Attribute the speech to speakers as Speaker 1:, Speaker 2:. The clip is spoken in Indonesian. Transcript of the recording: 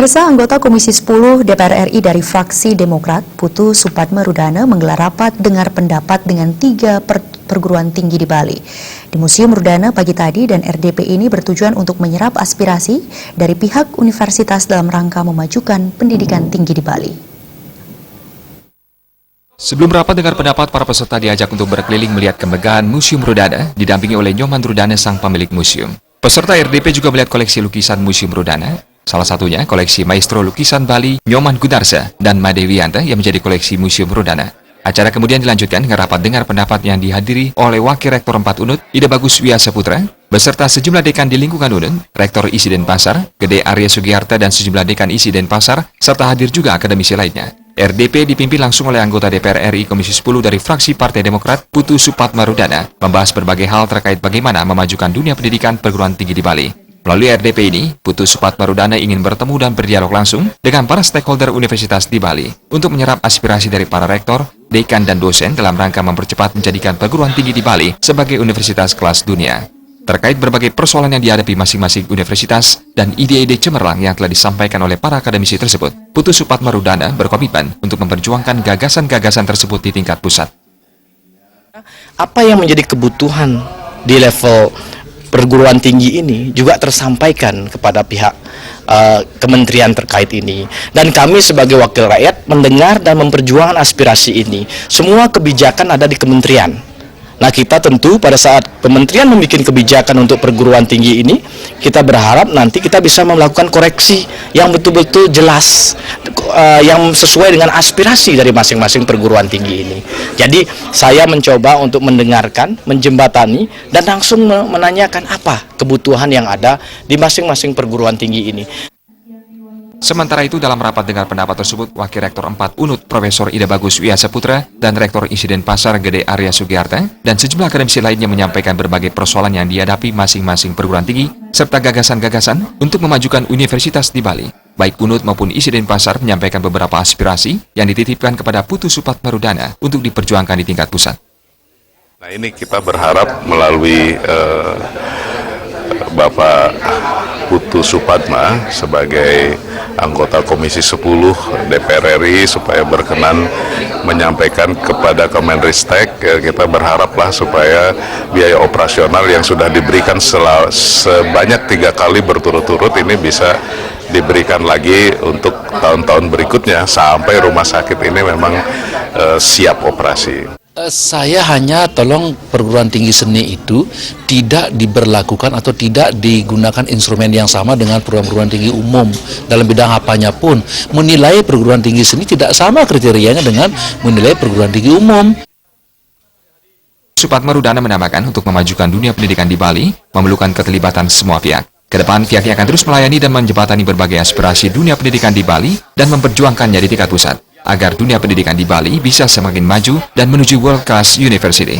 Speaker 1: Pemirsa, anggota Komisi 10 DPR RI dari fraksi Demokrat, Putu Supatmarudana menggelar rapat dengar pendapat dengan 3 perguruan tinggi di Bali. Di Museum Rudana pagi tadi, dan RDP ini bertujuan untuk menyerap aspirasi dari pihak universitas dalam rangka memajukan pendidikan tinggi di Bali.
Speaker 2: Sebelum rapat dengar pendapat, para peserta diajak untuk berkeliling melihat kemegahan Museum Rudana, didampingi oleh Nyoman Rudana sang pemilik museum. Peserta RDP juga melihat koleksi lukisan Museum Rudana, salah satunya koleksi Maestro Lukisan Bali Nyoman Gudarsa dan Madewianta yang menjadi koleksi Museum Rudana. Acara kemudian dilanjutkan dengan rapat dengar pendapat yang dihadiri oleh Wakil Rektor 4 UNUD, Ida Bagus Wiyasaputra, beserta sejumlah dekan di lingkungan UNUD, Rektor ISI Denpasar, Gede Arya Sugiharta dan sejumlah dekan ISI Denpasar, serta hadir juga akademisi lainnya. RDP dipimpin langsung oleh anggota DPR RI Komisi 10 dari fraksi Partai Demokrat, Putu Supatmarudana, membahas berbagai hal terkait bagaimana memajukan dunia pendidikan perguruan tinggi di Bali. Melalui RDP ini, Putu Supatmarudana ingin bertemu dan berdialog langsung dengan para stakeholder universitas di Bali untuk menyerap aspirasi dari para rektor, dekan, dan dosen dalam rangka mempercepat menjadikan perguruan tinggi di Bali sebagai universitas kelas dunia. Terkait berbagai persoalan yang dihadapi masing-masing universitas dan ide-ide cemerlang yang telah disampaikan oleh para akademisi tersebut, Putu Supatmarudana berkomitmen untuk memperjuangkan gagasan-gagasan tersebut di tingkat pusat.
Speaker 3: Apa yang menjadi kebutuhan di level perguruan tinggi ini juga tersampaikan kepada pihak kementerian terkait ini, dan kami sebagai wakil rakyat mendengar dan memperjuangkan aspirasi ini. Semua kebijakan ada di kementerian. Nah, kita tentu pada saat kementerian membuat kebijakan untuk perguruan tinggi ini, kita berharap nanti kita bisa melakukan koreksi yang betul-betul jelas, yang sesuai dengan aspirasi dari masing-masing perguruan tinggi ini. Jadi saya mencoba untuk mendengarkan, menjembatani, dan langsung menanyakan apa kebutuhan yang ada di masing-masing perguruan tinggi ini.
Speaker 2: Sementara itu, dalam rapat dengar pendapat tersebut, Wakil Rektor 4 UNUD Profesor Ida Bagus Wiyasaputra dan Rektor ISI Denpasar Gede Arya Sugiharta dan sejumlah akademisi lainnya menyampaikan berbagai persoalan yang dihadapi masing-masing perguruan tinggi serta gagasan-gagasan untuk memajukan universitas di Bali. Baik UNUD maupun ISI Denpasar menyampaikan beberapa aspirasi yang dititipkan kepada Putu Supatmarudana untuk diperjuangkan di tingkat pusat.
Speaker 4: Nah, ini kita berharap melalui Bapak Putu Supatma sebagai anggota Komisi 10 DPR RI supaya berkenan menyampaikan kepada Kemenristek. Kita berharaplah supaya biaya operasional yang sudah diberikan sebanyak 3 kali berturut-turut ini bisa diberikan lagi untuk tahun-tahun berikutnya sampai rumah sakit ini memang siap operasi.
Speaker 5: Saya hanya tolong perguruan tinggi seni itu tidak diberlakukan atau tidak digunakan instrumen yang sama dengan perguruan tinggi umum dalam bidang apanya pun. Menilai perguruan tinggi seni tidak sama kriterianya dengan menilai perguruan tinggi umum.
Speaker 2: Supatmarudana menambahkan untuk memajukan dunia pendidikan di Bali memerlukan keterlibatan semua pihak. Kedepan, pihaknya akan terus melayani dan menjembatani berbagai aspirasi dunia pendidikan di Bali dan memperjuangkannya di tingkat pusat, agar dunia pendidikan di Bali bisa semakin maju dan menuju world class university.